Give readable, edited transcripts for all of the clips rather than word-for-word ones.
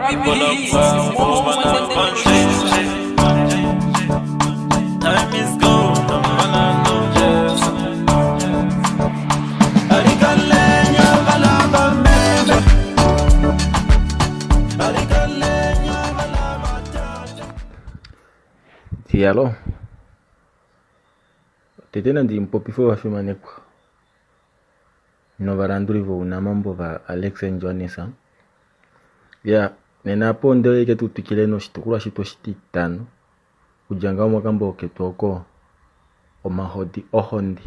People up fast, woman up on shit. Time is gold, no man no yes. Arikalenya balaba meme. Arikalenya balaba tata. Tialo. Tetena ndi mpopifo wa fimanekwa. No varanduri vo na mambo va Alex Njoanesa. Ya, nenapo ndio yake tutukile no shitukula shito shititano. Ujanga mwakambo ketoko omahodi ohondi.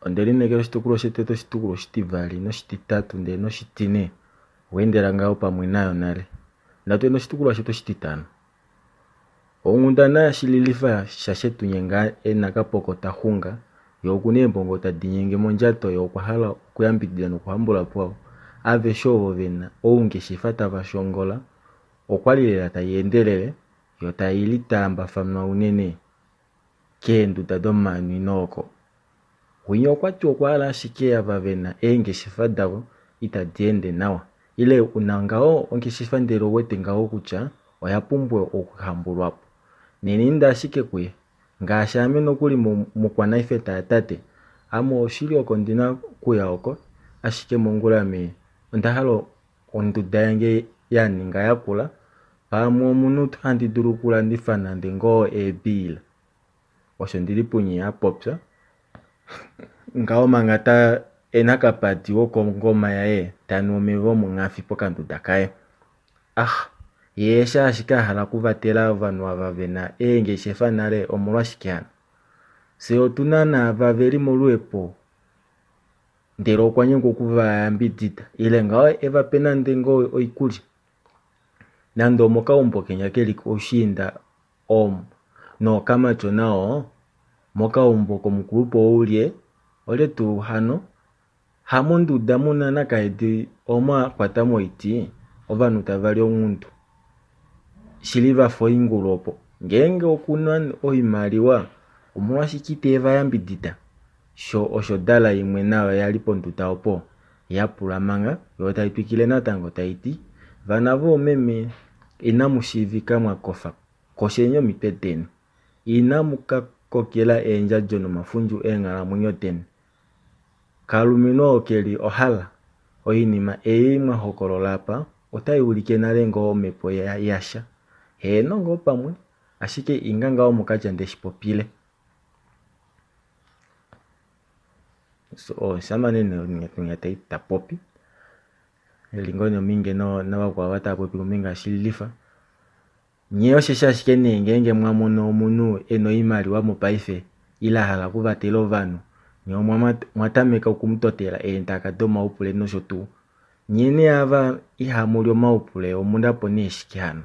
Ondeli negero shitukulu shiteto shitukulu shitivali no shititatu nde no shitine. Wendera ngao pamwe nayo nale. Nato no shitukulu shito shititano. Ongunda na shililifa shashetu nyenga enakapoko tahunga. Yokune mbongo tadinyenge monjato yokwahala kuyambidila no kuhambula pwao. Ave shovo vena ounge shifata vashongola okwalile tayendelele yotayilitamba famna unene kendu tadomanu inoko winyo kwati okwala shikea vavena enge shifadago itadiende nawa ile unangao onge shifandelo wete ngao kucha oyapumbwe okuhambulwapo neninda shike kuye ngashame nokuli mukwana ife tatate amo shili okondina kuya oko ashike mongulame ondahalo onduda yange yaninga yakula pamwe omuntu handidulu kulandifana ndengo ebila osho ndili punyi apopya ngao mangata enakapati woko ngoma yae tanu omevo mungafi pokanduda kae yesha ashika hala kuvatela vanhu avavena enge shefanale omolwa shikyana se otunana vaveli moluepo ndero kwanye ngokuva yambidita ile ngao eva pena ndengo oikuli nando moka umbokenya keli oshinda no kama chonao moka umboko mukulupo ulie ole tu hano hamundu damuna nakaidi oma kwatamo iti ovanu tavali omuntu shiliva fo ingulopo ngenge okunwa oimaliwa omolwa shikiteva yambidita sho osho dala imwe nawe yalipo nduta opo yapula manga yo taitwikile natango taiti vanavo meme inamushivika mwakofa koshenyo mipeteni inamukakokela enjajo no mafunju engala munyoteni kalumino okeli ohala oinima eimwa hokololapa otaiulike nalengo omepo yasha nongo pamwe ashike inganga omukacha ndeshipopile so samanene nyataita popi lingonyo minge no nawakwa wata popi kuminga shilifa nyeyo sheshashike nengenge mwamuno munu eno imaliwa mupaife ila hala kuvatelo vanu nyo mwatameka okumutotela entaka do maupule no shotu nyene ava ihamulyo maupule omundapo neshikyano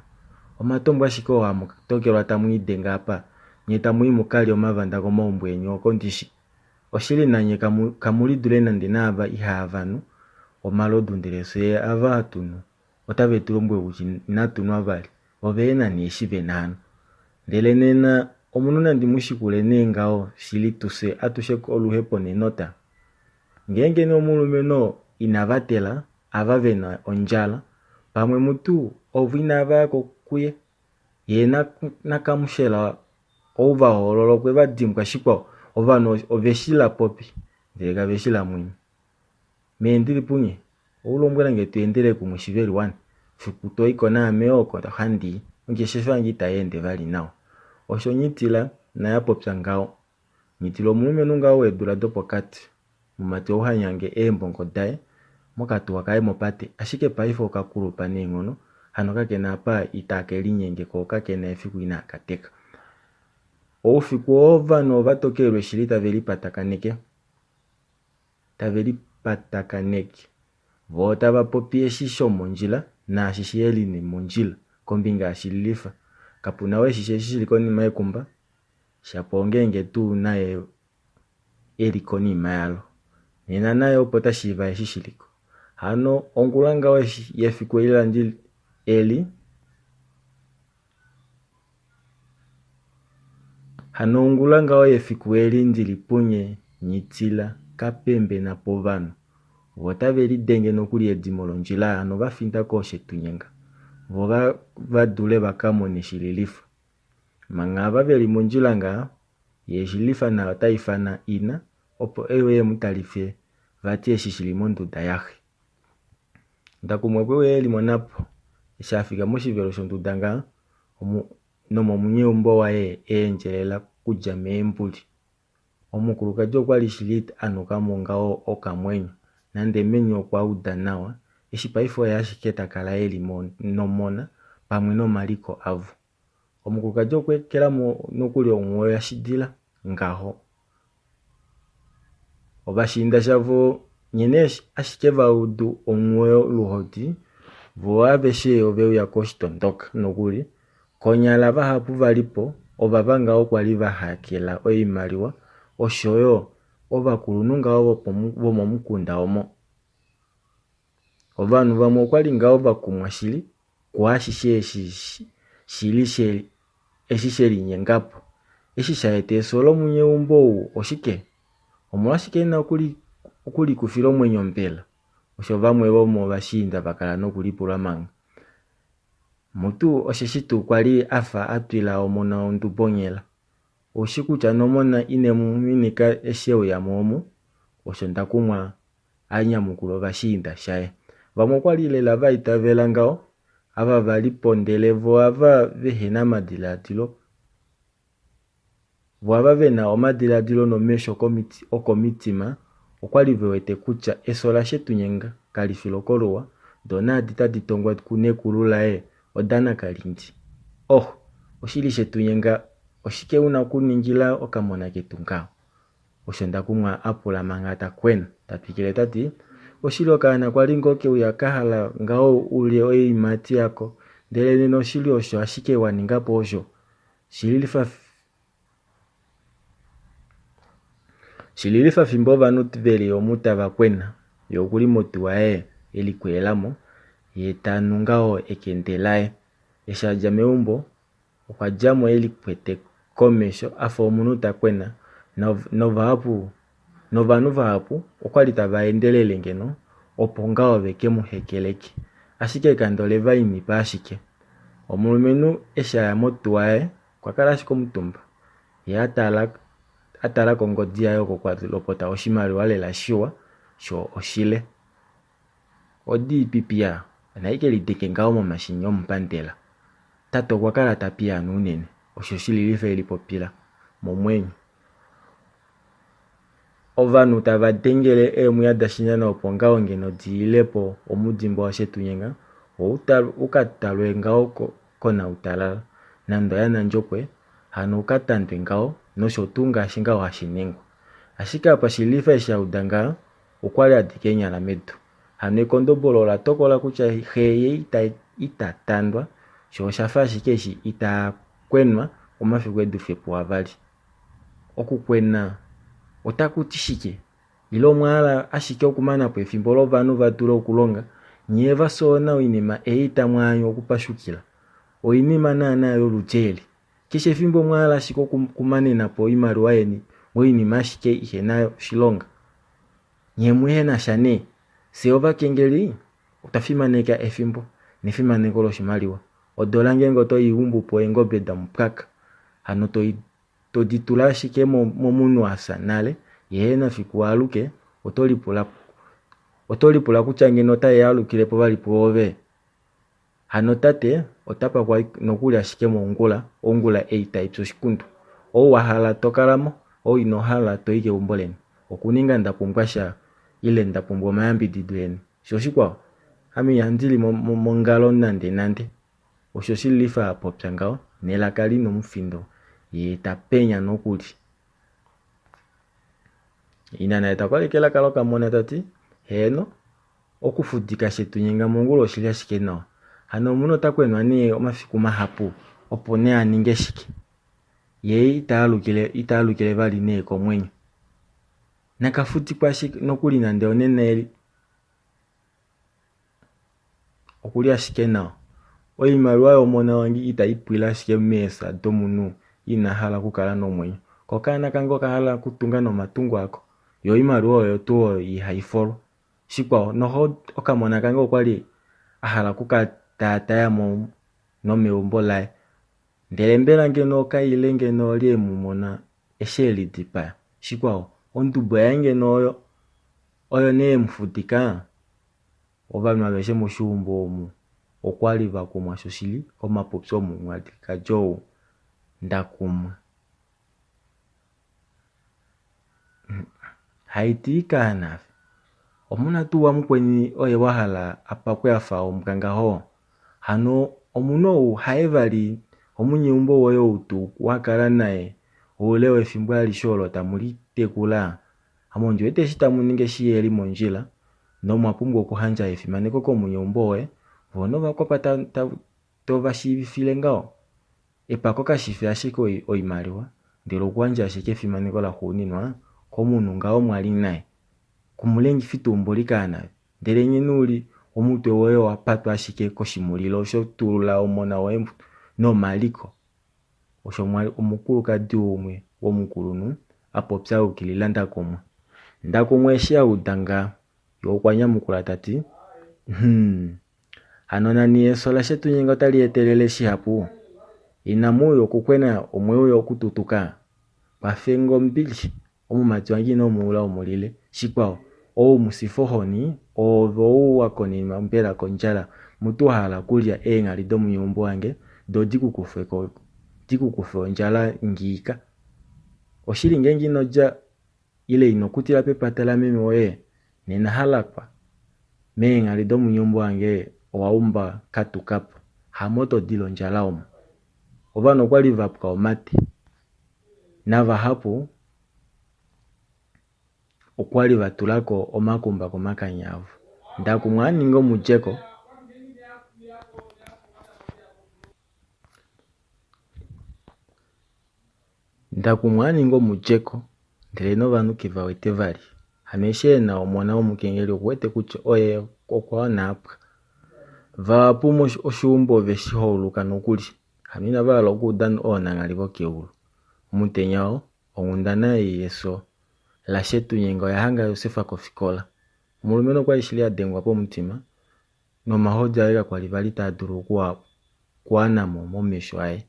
omatombo ashiko amutokelwa tamuidenga apa nyeta muimukali omavanda ko maumbwenyo okondishi oshili nanye kamulidule nande nava ihavanu omalodu ndelese avatunu otavetulombwe uchi natunwa vali ovena neshive nanu ndele nena omunu nandi mushikule nengao shili tuse atusheko oluhepo nenota ngenge no mulumeno inavatela avavena onjala pamwe mutu ovina vako kuye yena nakamushela ova hololo kweva dimka shikwa ovano oveshila popi ndega veshila mwini mendili punye ulombwela ngetuendele kumushiveli wani fukuto ikona ameoko handi ongeshefa ngitaende vali nao osho nyitila na yapopya ngao nyitilo mulumenu ngao edula dopokati mumati ohanyange embongo dae mokatu wakae mopate ashike paifo kakulupa nengono hano kakena apa itakeli nyenge ko kakena efiku ina kateka ofiku ovano vatokelwe shilita veli patakaneke vota vapopie shisho monjila na shishieli ni monjila kombinga shilifa kapuna we shishiliko ni maekumba shapongenge tu nae eliko ni mayalo nina nae opota shiva shishiliko hano ongulanga we yefiku ila njili eli hano ongulanga we yefiku eli njili punye nyitila kapembe na povano votaveli denge nokuli edimolo njila ano vafinda koshe tunyenga vo vadule vakamone shililifa manga vaveli monjila nga yeshilifa na taifana ina opo ewe mutalifye vatie shishili monduda yahe ndakumwebwe weli monapo ishafika moshivelo shonduda nga nomo munyumbo waye enjelela kuja meembuli omukulukadji okwali shili anuka mongao okamwenyo nande menyo kwa uda nawa eshipaifo yashike takala eli nomona pamwe nomaliko avo omukulukadji okwekela nokuli omwoyo yashidila ngaho obashinda shavo nyene ashike vaudu omwoyo luhoti vo aveshe oveuya koshitondoka nokuli konyala vahapu valipo ovavanga okwali vahakela oimaliwa oshoyo ovakulununga vomomukunda omo ovanhu vamwe okwali ngao vakumwa shili kwashishe shili eshisheli nyengapo eshishaete esolo munyeumbo oshike omolwashike ena okuli kufila omwenyo mbela osho vamwe vomo vashinda vakala nokulipulwa manga mutu osheshitu kwali afa atwila omona ondubonyela oshikutya nomona inemuminika eshewu yamomu osho ndakumwa anyamukulo vashinda shaye vamwe kwali lela vaitavela ngao ava valipondele vo ava vehena madiladilo vo ava vena omadiladilo nomesho okomitima okwali vewete kutya esola shetunyenga kalifilo koluwa dona ditaditongwa kunekululae odana kalindi oshili shetunyenga oshike una kuningila okamona ketu ngao osho ndakumwa apula manga takwena tatwikile tati oshili okana kwali ngoke uyakahala ngao ulye oimati yako ndele neno oshili osho ashike waningapo osho shililifa fimbo vanu veli omutava kwena yokuli moti wae elikwelamo yetanu ngao ekendelae eshaja meumbo okwajamo elikwete komesho afa omunu takwena novanu vahapu okwali tavaendelele ngeno opo ngao veke muhekeleke ashike kandole vaimipa ashike omulumenu eshaya moti wae kwakala ashike omutumba ye atala kongodi yayo kokwalopota oshimaliwa lela shiwa sho oshile odi ipipia naike lideke ngao momashini omupandela tato kwakala tapia nunene osho shililifa elipopila momwenyo ovanu tavadengele emuyada shinyana opo ngao ngeno diilepo omudimbo washetunyenga ukatalwe ngao kona utalala nando yanandjokwe hano ukatandwe ngao nosho tunga shinga washinengwa ashika apa shilifa eshaudanga ukwali adike nyala medu hano ekondobolola tokola kutya heye itatandwa sho shafa shikeshi itakwenwa omafiku edufepo avali okukwena otakutishike ilo mwala ashike okumana po efimbo lovanu vatula okulonga nye vasona oinima eita mwanyo okupashukila oinima nana yoluteli kishe fimbo mwala ashike okumanena po iimaliwa yeni oinima ashike ihena shilonga nye muhena shane seova kengeli utafimaneka efimbo nefimaneko loshimaliwa odola ngengo toyiumbu po engobe damupaka hano toditula ashike momunu asanale yehena fiku aluke otolipula kutya ngeno taye alukilepo valipo ove hano tate otapa kwa nokuli ashike ongula eita ipso shikundu wahala tokalamo inohala toike umboleni okuninga ndapumbwasha ile ndapumbwa mayambididweni shoshikwa ami yandili mongalo nande osho shilifa popya ngao nelaka lino mufindo yetapenya nokuli inana etakwalekela kaloka mona tati heno okufudika shetunyenga mongulo oshili ashike nawa hano muno takwenwa ne omafiku mahapu opo ne aninge shike ye itaalukile vali ne komwenyo nakafutikwa shike nokuli nande onene okuli ashike nawa oimaliwa yomona wangi itaipwila ashike mesa domunu inahala kukala nomwenyo kokana kango kahala kutunga nomatungo ako yo iimaliwa oyo tu ihaifolo Shikwa noho okamona kange okwali ahala kukatataya no megumbo laye. Ndele mbela ngeno kayile ngeno liye mumona esheli dipa. Shikwa ondubo yange no oyo ne mfutika. Obantu abeshe mushumbo omu okwali bakumwa shoshili komapopyo mumwadi kajo ndakumwa. Haiti kana omuna tuwa mukweni oye wahala apakwe afa omukanga ho. Hano omuno haevali omunyumbo woye utu wakala naye ulewe fimbo alisholo tamuli tekula. Hamonjo ete shitamuninge shiyeli monjila no mwapumbwa okuhanja efimaneko komunyumbo we vono bakopa tova shifile ngao epako kashife ashike oimaliwa ndilo okuhanja ashike efimaneko la huninwa komunhu ngao mwali naye kumulengi fitumbo kana ndele nyenuli omutwe woye wapatwa ashike koshimulilo sho tulula omona woye no maliko osho mwali omukulukadi umwe womukulunu apopya ukilila ndakumwe shia udanga yokwanyamukula tati hano nani esola shetu nyenga otali etelele shihapu inamuyo kukwena omwe yo kututuka pafengo mbili omumati wangi no muula omulile shikwao musifohoni ovo wakonima mpela konjala mutu hala kulya engali do munyumbo wange do dikukufe onjala ngika oshili ngengi noja ile inokutila pepatala meme oye nena halakwa mengali do munyumbo wange owaumba katukapa hamoto dilo njala omu ovano kwali vapuka omate nava hapo okwali vatulako omakumba komakanyavu ndakumwaningo mujeko ndele no vanu kiva wete vali hameshe na omona omukengeli okwete kutya oye okwaona apwa vapu oshumbo veshiholuka nokuli hamina vala okudana onangali vokeulu omutenyao ongundana yeso la shetu nyengo ya hanga Yosefa kofikola mulumeno kwa ishili adengwa po mutima no mahoja ega kwa livali taduru kuana momesho aye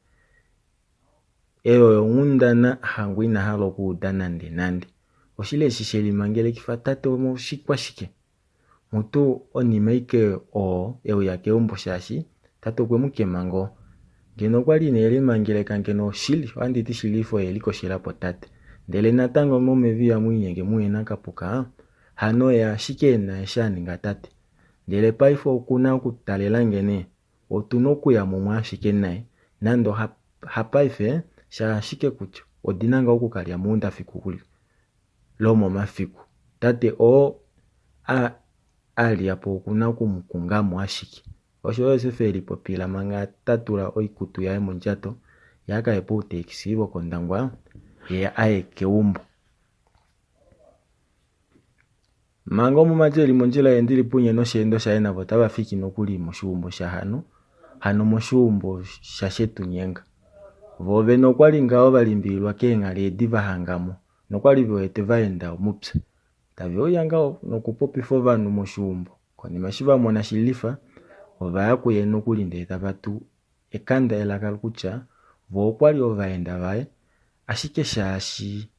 eyo ongundana hangwina halo kudana nande oshile shisheli mangele kifatate mo shikwa shike mutu onimeike eyo yake umbo shashi tato kwe mukemango ngeno kwali nele mangele kankeno shili wanditi shilifo eliko shila potate ndele natango momevi ya mwinyenge muena kapuka hano ya shike na shani ngatate ndele paifo kuna kutalela ngene otunoku ya mumwa shike nae nando hapaife sha shike kucho odinanga okukalya munda fikukuli lomo mafiku tate ali apo kuna kumukunga mwashiki osho Yosefe elipopila manga tatula oikutu yae monjato yaka epo utekisibo kondangwa ye aye keumbo mango mumajeli monjila endili punye no shendo shaena votaba fiki nokuli moshumbo sha hano moshumbo sha shetu nyenga vove nokwali ngao balimbilwa kengali ediva hangamo nokwali vyoete vaenda omupya tavyo yangao nokupopifo vanu moshumbo konima shiva mona shilifa ovaya kuye nokuli ndeta vatu ekanda elaka kutya vo kwali ovaenda vae ashike shashi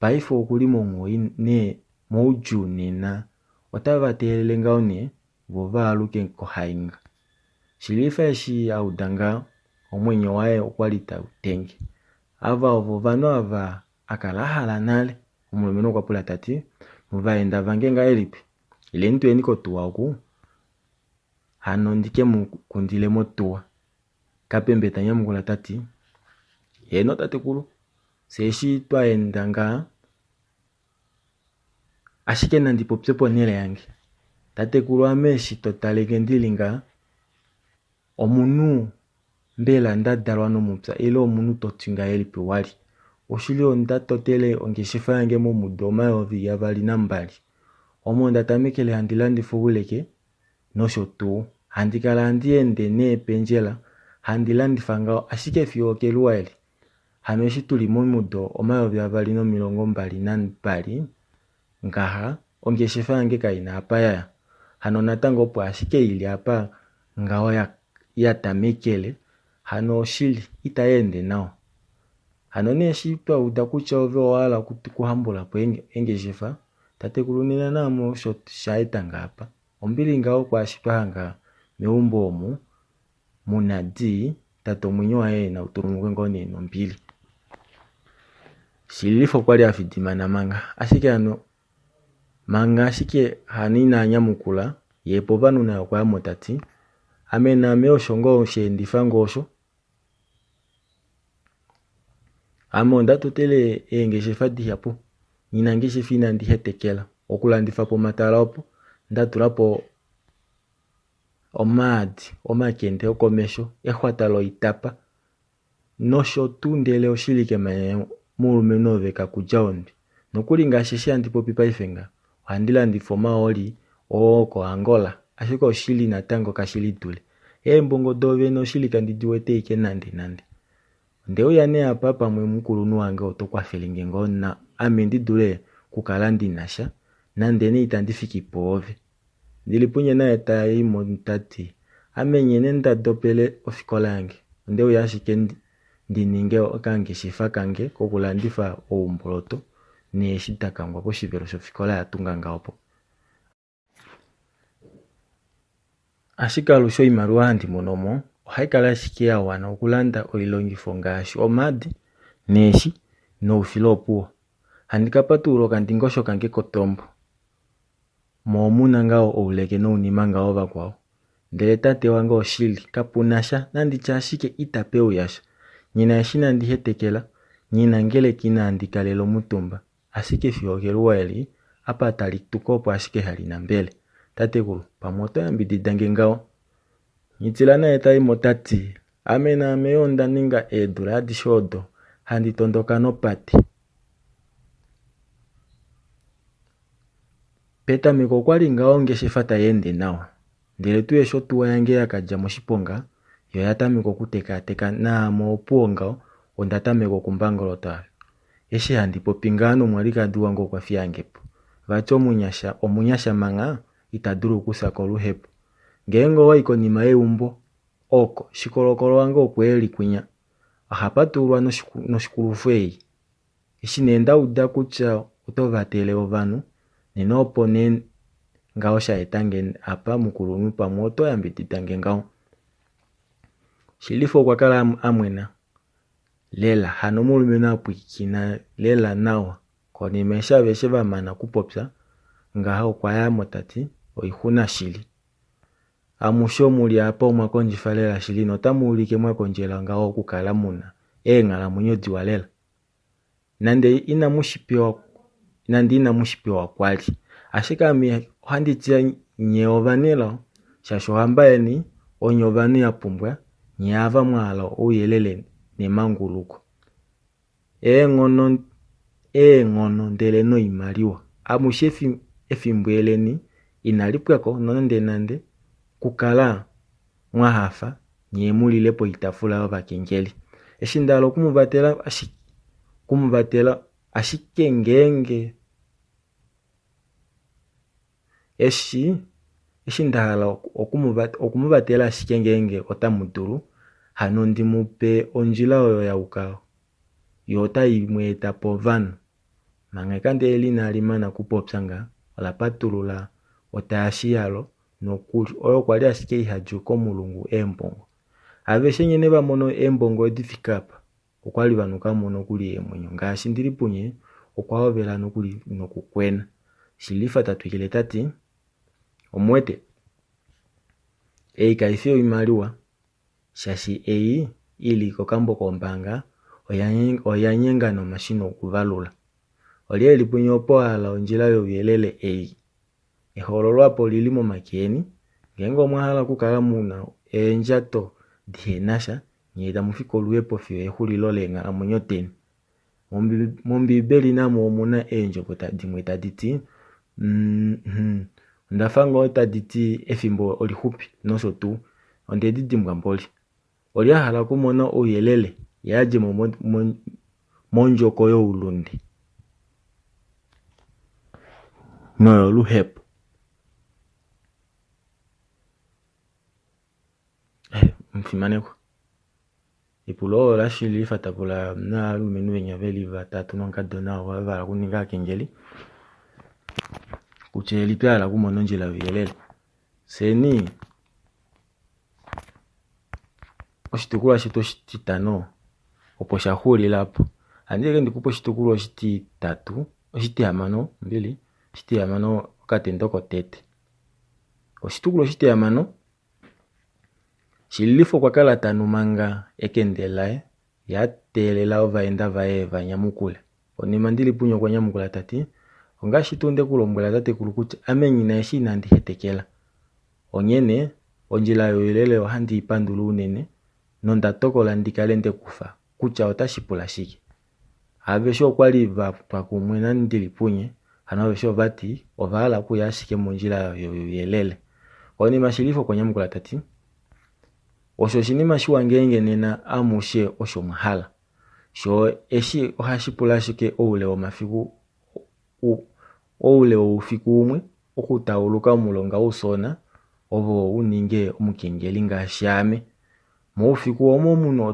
paifo okuli mongoi ne mouju nena otavatelele ngao ne vova aluke kohainga shilifa eshi audanga omwenyo wae okwali tautenge ava ovo vano ava akalahala nale omulumeno kwa pula tati muvaenda vange nga elipi ile ntu eniko tuwa oku hano ndike mukundile motuwa kapembe tanyamukula tati eno tatekulu seshi twaenda nga ashike nandipo psepo nele yange tatekulu ameshi totaleke ndilinga omunu mbela ndadalwa no mupsa ile omunu totinga elipi wali oshili onda totele ongeshefa yange mo mudoma yovi yavali nambali omonda tamekele handilandi fuguleke nosho tu handikala handiende ne penjela handilandi fanga ashike fiokeluwa eli hameshi tuli mo mudo omayovi yavali no milongo mbali nambali ngaha ongeshefa yange kaina apa yaya. Hano natango opo ashike ili apa ngao ya tamekele. Hano shili itaende nao. Hano neshipa utakucha ove wala kuhambula po engeshefa. Tate kulunina namo shaita ngapa. Ombili ngao kwa shipa hanga meumbo omu. Munadi tato mwenyewa na uturungu ngoni nombili. Shilifo kwali afidima na manga. Ashike hano manga ashike hanina nyamukula. Yepo vanu na kwa motati. Amena meo shongo shendifa ngosho. Amonda tutele engeshefa dihapo. Nina ngeshefi na ndihetekela. Okula ndifa po matala opo. Ndatulapo omadi, omakende okomesho, ehwatalo itapa. Nosho tundele oshilike mulume noveka kuja ondi. Nokuli ngasheshi antipopi paifenga. Handila ndifoma oli oko Angola. Ashiko oshili natango kashili tule. Mbongo dove no shili kandidiwete ike nande. Ndeo yane hapa mwe mkulunu wange otokwa felinge ngona. Amendi dule kukalandi nasha. Nandene itandifiki pove. Ndilipunye na eta imo ntati. Amenye nenda dopele ofikola yange. Ndeo yashike ndininge okange shifa kange kukulandifa oumboloto. Ne shita kangwa po shivero shofikola ya tunganga opo. Ashika lusho imaruwa handi monomo. Haikala shikia wana ukulanda oilongifo ngashi omadi, neshi, no ufilopuo. Handikapatu uroka ndingosho kange kotombo. Moomuna ngao ouleke no unimanga ova kwao. Ndele tate wanga oshili kapunasha nandi chashike itapeu yasha. Nina yashina ndihetekela, nina ngele kina andikalelo mutumba. Asike fiogeruwa eli, apa atali tukopo ashike halina mbele. Tate kulu, pamoto ya mbididange ngao. Nitilana eta imotati. Amena ameonda ninga edura hadi shodo. Handi tondoka no pati. Peta miko kwali ngao ngeshefata yende nao. Ndele tuye shotuwa yange ya kaja moshiponga. Yoyata miko kuteka na moopuo ngao. Ondata miko kumbangolota. Eshi handi popingano mwalika duwango kwa fiangepo. Vacho omunyasha manga itaduru kusako luhepo. Ngengo waiko ni umbo. Oko, shikolokolo wango okweli kwinya. Ahapatulwa no shikulufei. Ishi nenda uda kucha utovatele ovanu. Ninopo ngao sha etange apa mukulunu pa moto ya mbititange ngao. Shilifo kwa kala amwena. Lela, hanomulu mena puikina lela nawa. Koni mesha vesheva mana kupopsa. Ngao kwa ya motati, oihuna shili. Amusho muli hapa umakonjifa lela shili. Notamu ulike mwakonjela ngao kukala muna. Ngala munyo diwalela. Nande ina mushipiwa kwali. Ashika mi handitia nyeovanelo. Shasho hambaye ni onyovani ya pumbwa. Nyava mwala uyelele ni manguluko. Ngono ndele no imariwa. Amushefi efimbwele ni inalipweko nande kukala mwahafa nyemuli lepo itafula waba kengeli. Eshindalo kumubatela ashike ngenge. Eshindalo okumubatela ashike ngenge otamuduru. Hano ndimupe onjila oyo ya ukao. Yota imweta povanu. Mangekande elina alimana kupopsanga. Wala patulula otayashi yalo. Nokuli oyo kwali ashike ihajuko mulungu embongo. Aveshe nyeneba mono embongo edifikapa. Okwali vanuka mono kuli emwenyo. Ngashi ndilipunye okwawovela nokuli nokukwena. Shilifa tatuikile tati. Omwete. Kaifio imaliwa. Shashi ili kokambo kombanga. Oyanyenga no mashino kuvalula. Olie lipunye opo ala onjila yovyelele Ehololo apo lilimo makieni. Gengo mwahala kukala muna enjato dienasha. Nyeda mufiko luepo fio hulilole nga amunyoteni. Mombibeli na muomuna enjo kota dimweta diti. Ndafango ota diti efimbo olihupi noso tu. Onde diti mwamboli. Olia hala kumona uyelele. Yaje monjo koyo ulundi. no luhepo mfimaneko ipulo la shili fatapula na lumenu venyaveli vatatu nonkadona wavala kuninga kengeli kucheli pya la kumono njila vielele seni oshitukulu shito shititano opo shahuli lapo andike ndikupo shitukulu shititatu oshitiyamano mbili oshitiyamano katendoko tete oshitukulo oshitiyamano shilifo kwa kala tanu manga ekendelae ya telela ovaenda vae vanyamukule onima ndili punyo kwa nyamukula tati onga shitunde kulombwela tate kulukuti amenyi na eshi nandi hetekela onyene onjila yoyelele ohandi ipandulu unene nonda tokola ndikalende kufa kucha otashipula shiki avesho kwali va kumwena ndili punye hano avesho vati ovala kuya shike monjila yoyelele onima shilifo kwa nyamukula tati osho shinima shiwangenge nena amushe osho mahala sho eshi ohashipula shike oule omafiku oule ufiku umwe okutauluka mulonga usona ovo uninge omukengeli ngashame mu ufiku omo muno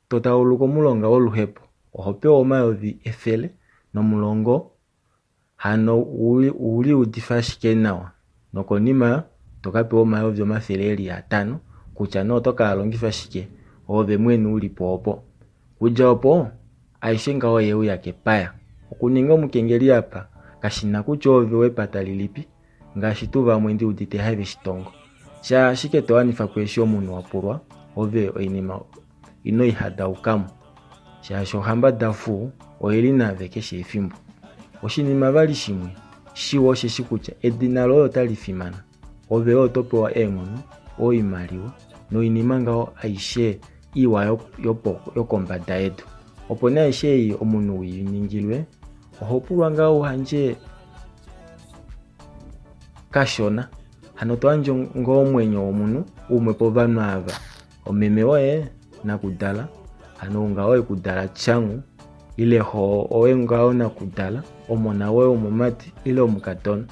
totauluka mulonga oluhepo ohope omayovi ethele nomulongo hano uli udifashike nawa nokonima tokape omayovi 500 kucha no toka alongifa shike ove mwenu ulipo opo kuja opo aishenga oye uyake paya okuninga omukengeli apa kashina kucha ove wepata lilipi ngashi tuva mwendi udite have shitongo sha shike toanifa kweshi omuntu wapulwa ove oinima ino ihada ukamu sha sho hamba dafu oyeli na veke shefimbo oshinima vali shimwe shiwo sheshikucha edina loyo talifimana ove otopewa emono oimaliwa no inima ngao aishe iwa yokombada yetu opo na aishe iyi omuntu winingilwe ohopulwa ngao hanje kashona hano toanje ngo mwenyo omuntu umwe po vanhu ava omeme wae nakudala hano ngao ekudala changu ile ho owe ngao nakudala omona we omumati ile omukatona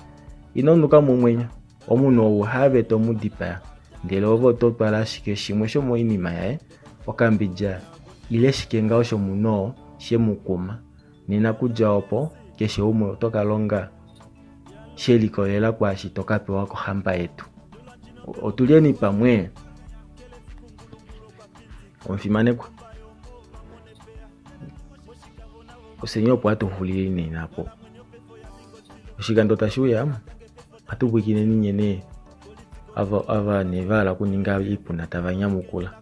inonduka mumwenya omuntu uhave tomudipa ndele ovo topala shike shimwe shomo inima yae okambidja ile shike ngao shomuno shemukuma nina kuja opo keshe umwe otokalonga shelikolela kwashi tokapewa ko hamba yetu otulieni pamwe onfimaneko osenyo po atuhulili nenapo oshikando tashuya atubwikine ninyene ava nevala kuninga ipuna tavanyamukula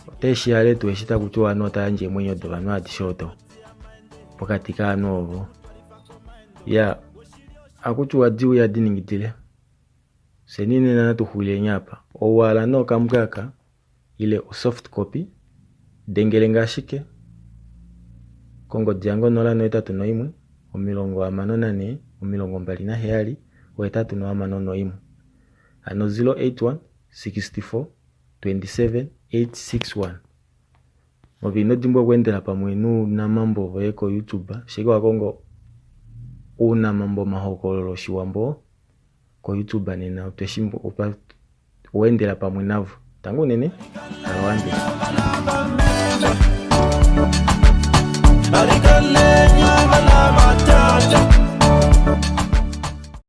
oteshi ale tueshita kutuwa nota anje mwenyo dovanu atishoto pokati kano ovo ya akutuwa diu ya diningitile senine na tuhulile nyapa owala no kamkaka ile soft copy dengele ngashike kongo diango nola no 3 omilongo 27 3 ano 081 64 27 861 mobino dimbo kwendela pamwenu na mambo veko YouTube shike wa Kongo una mambo mahokololo shiwambo ko YouTube nena uteshimbo wendela pamwe navo tangu nene awambe